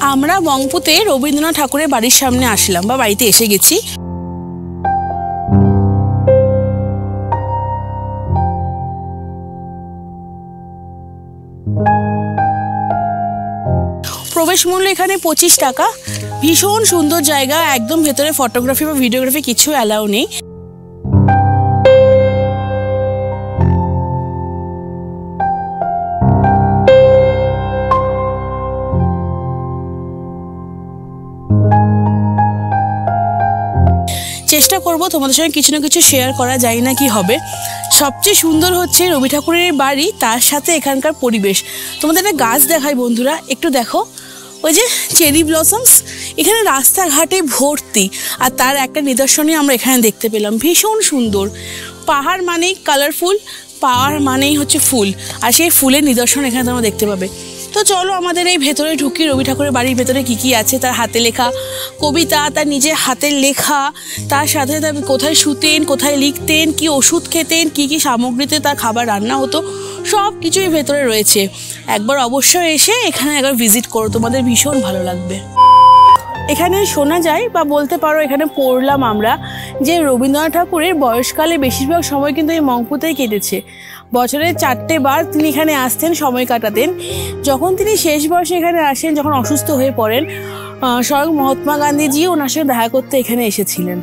আমরা মংপুতে রবীন্দ্রনাথ ঠাকুরের বাড়ির সামনে আসলাম বা বাড়িতে এসে গেছি। প্রবেশ মূল্য এখানে 25 টাকা। ভীষণ সুন্দর জায়গা, একদম ভেতরে ফটোগ্রাফি বা ভিডিওগ্রাফি কিছু অ্যালাউ নেই। চেষ্টা করব তোমাদের সঙ্গে কিছু না কিছু শেয়ার করা, যায় না কি হবে। সবচেয়ে সুন্দর হচ্ছে রবি ঠাকুরের বাড়ি, তার সাথে এখানকার পরিবেশ। তোমাদের একটা গাছ দেখাই বন্ধুরা, একটু দেখো, ওই যে চেরি ব্লসমস, এখানে রাস্তাঘাটে ভর্তি। আর তার একটা নিদর্শনই আমরা এখানে দেখতে পেলাম, ভীষণ সুন্দর। পাহাড় মানেই কালারফুল, পাহাড় মানেই হচ্ছে ফুল, আর সেই ফুলের নিদর্শন এখানে তোমরা দেখতে পাবে। তো চলো আমাদের এই ভেতরে ঢুকি। রবি ঠাকুরের বাড়ির ভেতরে কি কি আছে, তার হাতে লেখা কবিতা, তার নিজের হাতের লেখা, তার সাথে তার কোথায় শুতেন, কোথায় লিখতেন, কি ওষুধ খেতেন, কি কি সামগ্রীতে তার খাবার রান্না হতো, সব কিছুই ভেতরে রয়েছে। একবার অবশ্যই এসে এখানে একবার ভিজিট করো, তোমাদের ভীষণ ভালো লাগবে। এখানে শোনা যায় বা বলতে পারো, এখানে পড়লাম আমরা যে রবীন্দ্রনাথ ঠাকুরের বয়সকালে বেশিরভাগ সময় কিন্তু এই মংপুতেই কেটেছে। বছরে 4টে বার তিনি এখানে আসতেন, সময় কাটাতেন। যখন তিনি শেষ বয়সে এখানে আসেন, যখন অসুস্থ হয়ে পড়েন, স্বয়ং মহাত্মা গান্ধীজি ওনার সঙ্গে দেখা করতে এখানে এসেছিলেন।